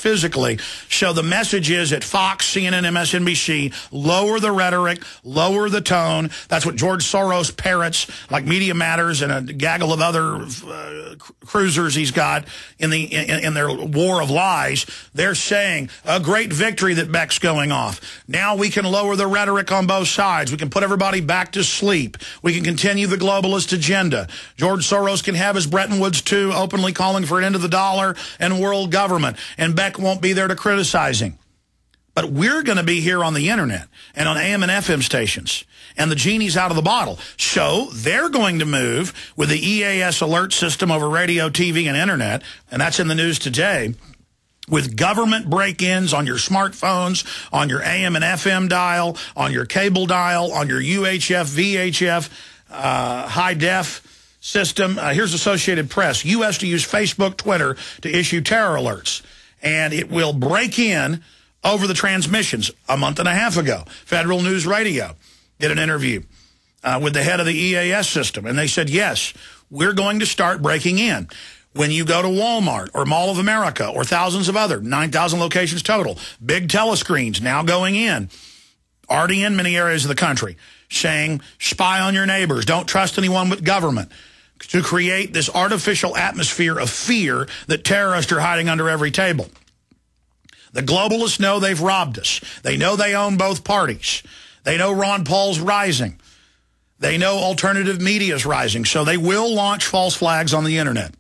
physically. So the message is at Fox, CNN, MSNBC, lower the rhetoric, lower the tone. That's what George Soros parrots, like Media Matters and a gaggle of other cruisers he's got in their war of lies. They're saying a great victory that Beck's going off. Now we can lower the rhetoric on both sides. We can put everybody back to sleep. We can continue the globalist agenda. George Soros can have his Bretton Woods II openly calling for an end of the dollar and world government, and Beck won't be there to criticize him. But we're going to be here on the internet and on AM and FM stations, and the genie's out of the bottle. So they're going to move with the EAS alert system over radio, TV, and internet, and that's in the news today, with government break-ins on your smartphones, on your AM and FM dial, on your cable dial, on your UHF, VHF, high-def system. Here's Associated Press. U.S. to use Facebook, Twitter to issue terror alerts. And it will break in over the transmissions. A month and a half ago, Federal News Radio did an interview with the head of the EAS system. And they said, yes, we're going to start breaking in. When you go to Walmart or Mall of America or thousands of other, 9,000 locations total, big telescreens now going in, already in many areas of the country, saying, spy on your neighbors, don't trust anyone with government, to create this artificial atmosphere of fear that terrorists are hiding under every table. The globalists know they've robbed us. They know they own both parties. They know Ron Paul's rising. They know alternative media is rising, so they will launch false flags on the internet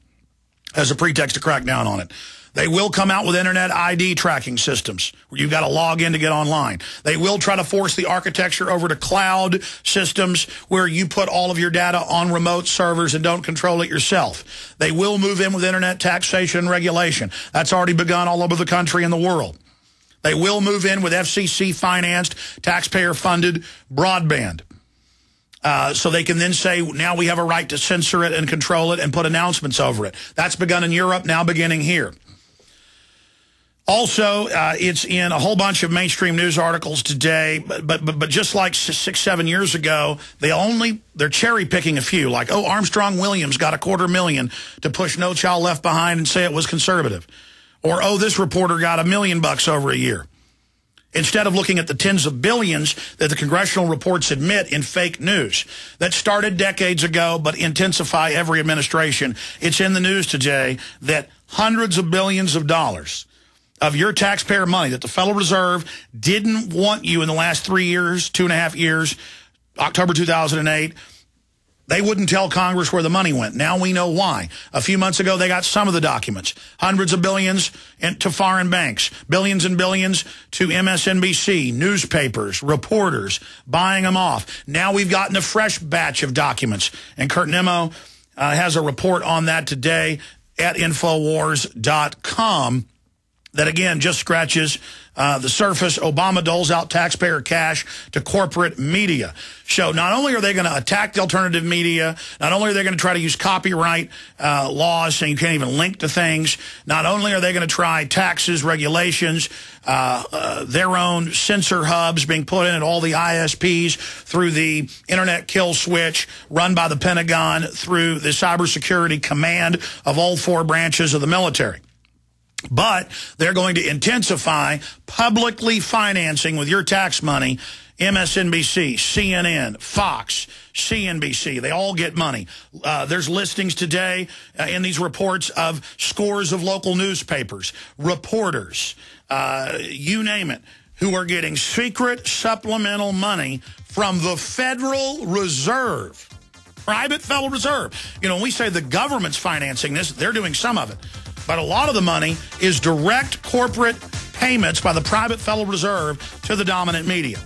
as a pretext to crack down on it. They will come out with internet ID tracking systems where you've got to log in to get online. They will try to force the architecture over to cloud systems where you put all of your data on remote servers and don't control it yourself. They will move in with internet taxation and regulation. That's already begun all over the country and the world. They will move in with FCC-financed, taxpayer-funded broadband. So they can then say, now we have a right to censor it and control it and put announcements over it. That's begun in Europe, now beginning here. Also, it's in a whole bunch of mainstream news articles today, but just like 6-7 years ago, they're cherry picking a few, like, oh, Armstrong Williams got $250,000 to push No Child Left Behind and say it was conservative. Or, oh, this reporter got $1 million over a year. Instead of looking at the tens of billions that the congressional reports admit in fake news that started decades ago but intensify every administration, it's in the news today that hundreds of billions of dollars of your taxpayer money that the Federal Reserve didn't want you in the last 3 years, 2.5 years, October 2008, they wouldn't tell Congress where the money went. Now we know why. A few months ago, they got some of the documents. Hundreds of billions to foreign banks. Billions and billions to MSNBC, newspapers, reporters, buying them off. Now we've gotten a fresh batch of documents. And Kurt Nimmo has a report on that today at Infowars.com. That, again, just scratches the surface. Obama doles out taxpayer cash to corporate media. So not only are they going to attack the alternative media, not only are they going to try to use copyright laws saying you can't even link to things, not only are they going to try taxes, regulations, their own censor hubs being put in at all the ISPs through the internet kill switch run by the Pentagon through the cybersecurity command of all 4 branches of the military. But they're going to intensify publicly financing with your tax money MSNBC, CNN, Fox, CNBC. They all get money. There's listings today in these reports of scores of local newspapers, reporters, you name it, who are getting secret supplemental money from the Federal Reserve. Private Federal Reserve. You know, when we say the government's financing this, they're doing some of it. But a lot of the money is direct corporate payments by the private Federal Reserve to the dominant media.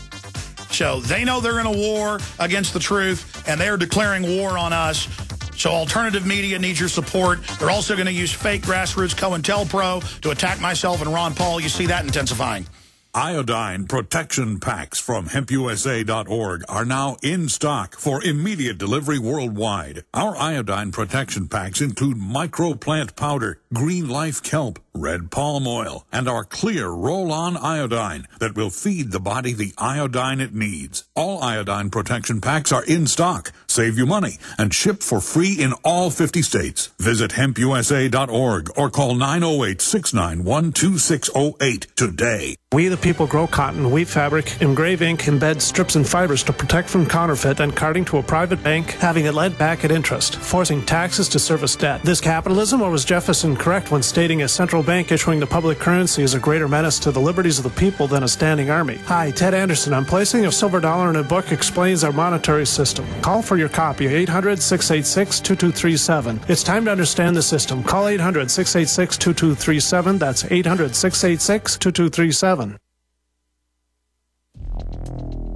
So they know they're in a war against the truth, and they are declaring war on us. So alternative media needs your support. They're also going to use fake grassroots COINTELPRO to attack myself and Ron Paul. You see that intensifying. Iodine protection packs from hempusa.org are now in stock for immediate delivery worldwide. Our iodine protection packs include microplant powder, green life kelp, red palm oil, and our clear roll-on iodine that will feed the body the iodine it needs. All iodine protection packs are in stock, save you money, and ship for free in all 50 states. Visit hempusa.org or call 908-691-2608 today. We the people grow cotton, weave fabric, engrave ink, embed strips and fibers to protect from counterfeit, then carting to a private bank, having it lent back at interest, forcing taxes to service debt. This capitalism, or was Jefferson correct when stating a central bank issuing the public currency is a greater menace to the liberties of the people than a standing army? Hi, Ted Anderson. I'm placing a silver dollar in a book explains our monetary system. Call for your copy, 800-686-2237. It's time to understand the system. Call 800-686-2237. That's 800-686-2237.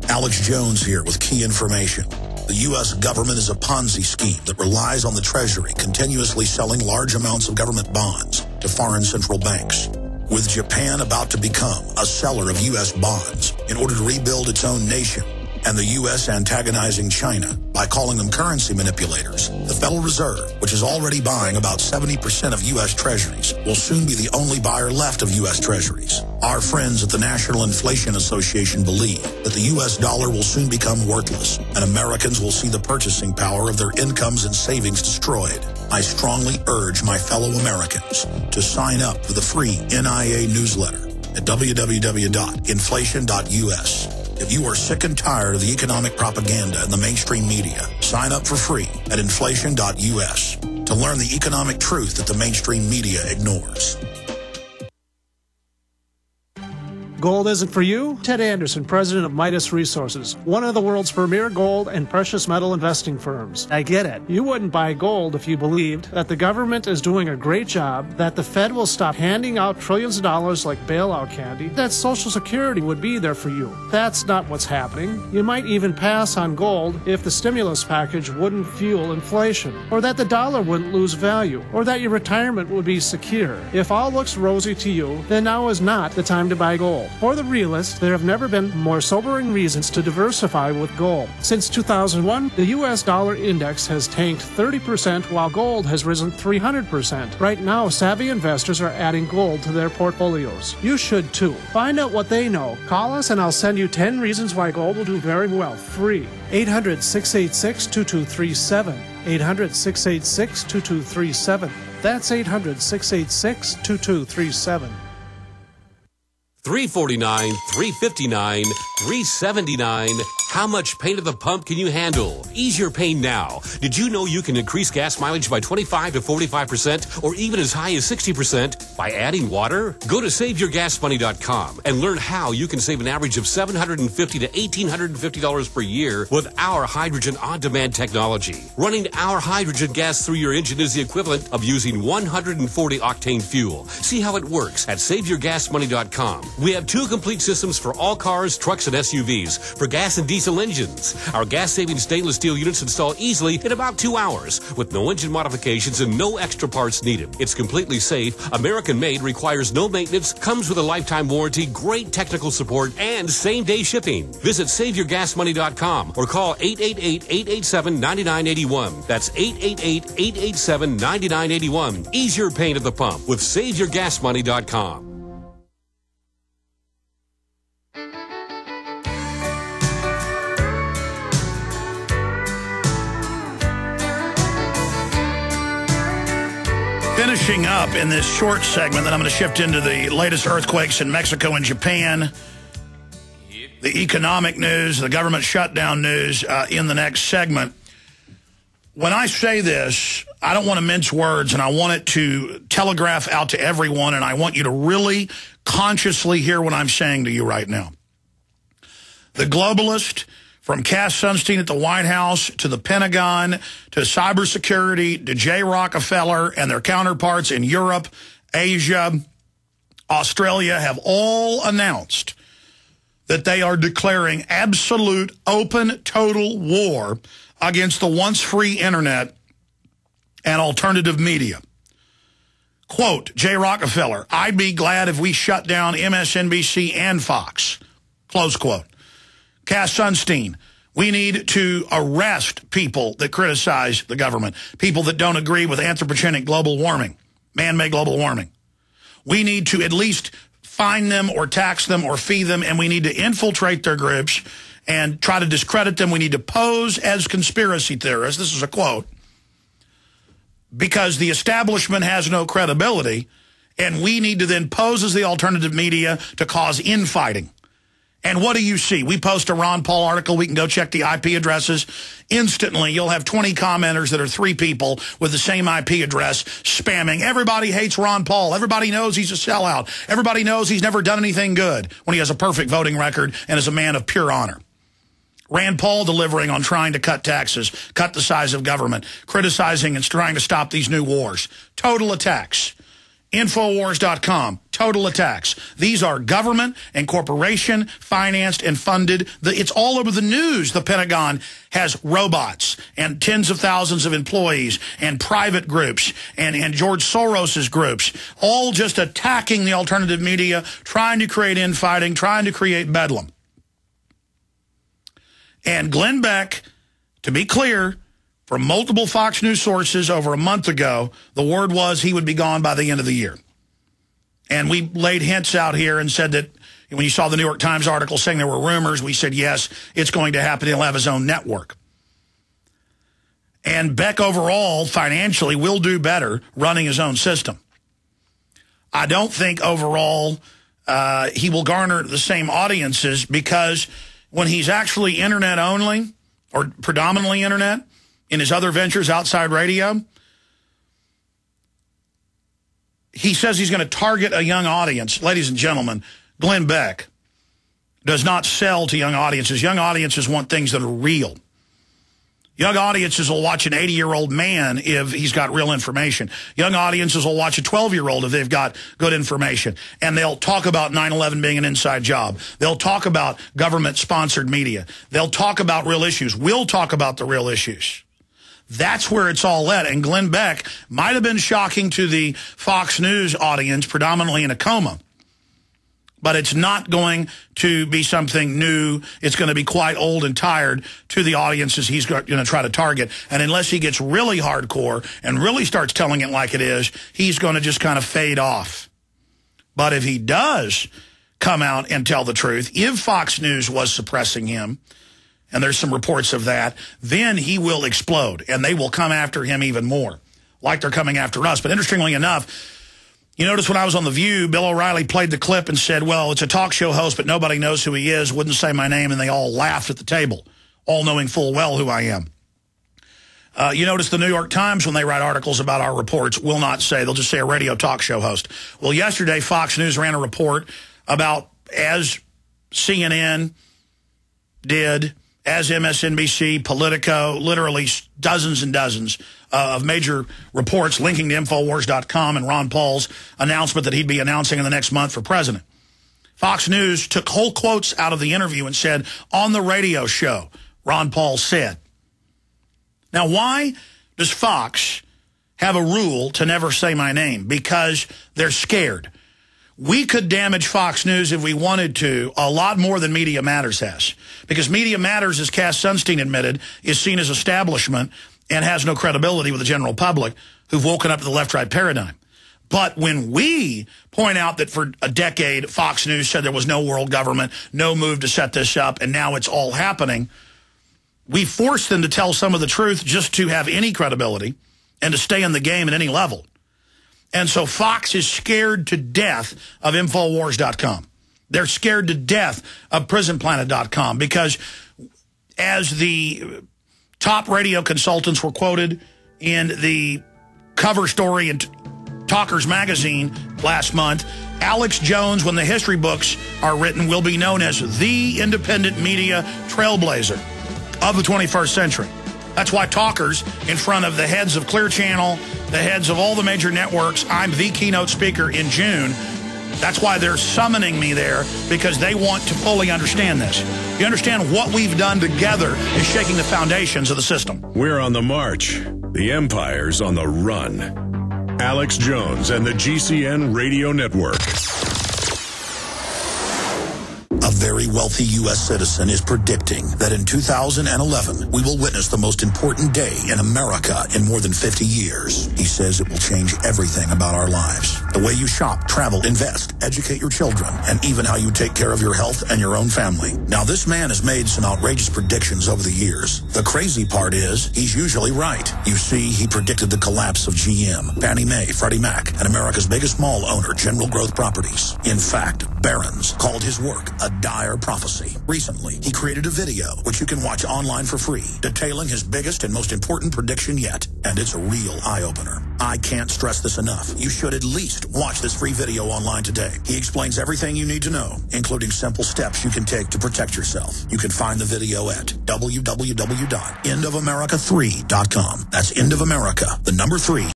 Alex Jones here with key information. The U.S. government is a Ponzi scheme that relies on the Treasury continuously selling large amounts of government bonds to foreign central banks. With Japan about to become a seller of U.S. bonds in order to rebuild its own nation, and the U.S. antagonizing China by calling them currency manipulators, the Federal Reserve, which is already buying about 70% of U.S. Treasuries, will soon be the only buyer left of U.S. Treasuries. Our friends at the National Inflation Association believe that the U.S. dollar will soon become worthless, and Americans will see the purchasing power of their incomes and savings destroyed. I strongly urge my fellow Americans to sign up for the free NIA newsletter at www.inflation.us. If you are sick and tired of the economic propaganda in the mainstream media, sign up for free at inflation.us to learn the economic truth that the mainstream media ignores. Gold isn't for you? Ted Anderson, president of Midas Resources, one of the world's premier gold and precious metal investing firms. I get it. You wouldn't buy gold if you believed that the government is doing a great job, that the Fed will stop handing out trillions of dollars like bailout candy, that Social Security would be there for you. That's not what's happening. You might even pass on gold if the stimulus package wouldn't fuel inflation, or that the dollar wouldn't lose value, or that your retirement would be secure. If all looks rosy to you, then now is not the time to buy gold. For the realist, there have never been more sobering reasons to diversify with gold. Since 2001, the U.S. dollar index has tanked 30% while gold has risen 300%. Right now, savvy investors are adding gold to their portfolios. You should too. Find out what they know. Call us and I'll send you 10 reasons why gold will do very well, free. 800-686-2237. 800-686-2237. That's 800-686-2237. 349, 359, 379. How much pain at the pump can you handle? Ease your pain now. Did you know you can increase gas mileage by 25 to 45% or even as high as 60% by adding water? Go to SaveYourGasMoney.com and learn how you can save an average of $750 to $1,850 per year with our hydrogen on-demand technology. Running our hydrogen gas through your engine is the equivalent of using 140 octane fuel. See how it works at SaveYourGasMoney.com. We have 2 complete systems for all cars, trucks, and SUVs for gas and diesel engines. Our gas-saving stainless steel units install easily in about 2 hours with no engine modifications and no extra parts needed. It's completely safe, American-made, requires no maintenance, comes with a lifetime warranty, great technical support, and same-day shipping. Visit SaveYourGasMoney.com or call 888-887-9981. That's 888-887-9981. Ease your pain at the pump with SaveYourGasMoney.com. Finishing up in this short segment, then I'm going to shift into the latest earthquakes in Mexico and Japan, the economic news, the government shutdown news in the next segment. When I say this, I don't want to mince words, and I want it to telegraph out to everyone, and I want you to really consciously hear what I'm saying to you right now. The globalist, from Cass Sunstein at the White House to the Pentagon to cybersecurity to Jay Rockefeller and their counterparts in Europe, Asia, Australia have all announced that they are declaring absolute, open, total war against the once free internet and alternative media. Quote, Jay Rockefeller, I'd be glad if we shut down MSNBC and Fox. Close quote. Cass Sunstein, we need to arrest people that criticize the government, people that don't agree with anthropogenic global warming, man-made global warming. We need to at least fine them or tax them or fee them, and we need to infiltrate their groups and try to discredit them. We need to pose as conspiracy theorists. This is a quote. Because the establishment has no credibility, and we need to then pose as the alternative media to cause infighting. And what do you see? We post a Ron Paul article. We can go check the IP addresses. Instantly, you'll have 20 commenters that are 3 people with the same IP address spamming. Everybody hates Ron Paul. Everybody knows he's a sellout. Everybody knows he's never done anything good when he has a perfect voting record and is a man of pure honor. Rand Paul delivering on trying to cut taxes, cut the size of government, criticizing and trying to stop these new wars. Total attacks. Infowars.com, total attacks. These are government and corporation financed and funded. It's all over the news. The Pentagon has robots and tens of thousands of employees and private groups and George Soros's groups, all just attacking the alternative media, trying to create infighting, trying to create bedlam. And Glenn Beck, to be clear, from multiple Fox News sources over a month ago, the word was he would be gone by the end of the year. And we laid hints out here and said that when you saw the New York Times article saying there were rumors, we said, yes, it's going to happen. He'll have his own network. And Beck overall, financially, will do better running his own system. I don't think overall he will garner the same audiences, because when he's actually internet only or predominantly internet, in his other ventures outside radio, he says he's going to target a young audience. Ladies and gentlemen, Glenn Beck does not sell to young audiences. Young audiences want things that are real. Young audiences will watch an 80-year-old man if he's got real information. Young audiences will watch a 12-year-old if they've got good information. And they'll talk about 9/11 being an inside job. They'll talk about government-sponsored media. They'll talk about real issues. We'll talk about the real issues. That's where it's all at. And Glenn Beck might have been shocking to the Fox News audience, predominantly in a coma. But it's not going to be something new. It's going to be quite old and tired to the audiences he's going to try to target. And unless he gets really hardcore and really starts telling it like it is, he's going to just kind of fade off. But if he does come out and tell the truth, if Fox News was suppressing him, and there's some reports of that, then he will explode, and they will come after him even more, like they're coming after us. But interestingly enough, you notice when I was on The View, Bill O'Reilly played the clip and said, well, it's a talk show host, but nobody knows who he is, wouldn't say my name, and they all laughed at the table, all knowing full well who I am. You notice the New York Times, when they write articles about our reports, will not say, they'll just say a radio talk show host. Well, yesterday, Fox News ran a report about, as CNN did, as MSNBC, Politico, literally dozens and dozens of major reports linking to Infowars.com and Ron Paul's announcement that he'd be announcing in the next month for president. Fox News took whole quotes out of the interview and said, on the radio show, Ron Paul said. Now, why does Fox have a rule to never say my name? Because they're scared. We could damage Fox News if we wanted to a lot more than Media Matters has. Because Media Matters, as Cass Sunstein admitted, is seen as establishment and has no credibility with the general public who've woken up to the left-right paradigm. But when we point out that for a decade, Fox News said there was no world government, no move to set this up, and now it's all happening, we force them to tell some of the truth just to have any credibility and to stay in the game at any level. And so Fox is scared to death of Infowars.com. They're scared to death of PrisonPlanet.com because, as the top radio consultants were quoted in the cover story in Talkers Magazine last month, Alex Jones, when the history books are written, will be known as the independent media trailblazer of the 21st century. That's why Talkers, in front of the heads of Clear Channel, the heads of all the major networks, I'm the keynote speaker in June. That's why they're summoning me there, because they want to fully understand this. You understand what we've done together is shaking the foundations of the system. We're on the march. The empire's on the run. Alex Jones and the GCN Radio Network. A very wealthy U.S. citizen is predicting that in 2011, we will witness the most important day in America in more than 50 years. He says it will change everything about our lives. The way you shop, travel, invest, educate your children, and even how you take care of your health and your own family. Now, this man has made some outrageous predictions over the years. The crazy part is, he's usually right. You see, he predicted the collapse of GM, Fannie Mae, Freddie Mac, and America's biggest mall owner, General Growth Properties. In fact, Barron's called his work a dire prophecy. Recently, he created a video, which you can watch online for free, detailing his biggest and most important prediction yet. And it's a real eye-opener. I can't stress this enough. You should at least watch this free video online today. He explains everything you need to know, including simple steps you can take to protect yourself. You can find the video at www.endofamerica3.com. That's End of America, the number 3.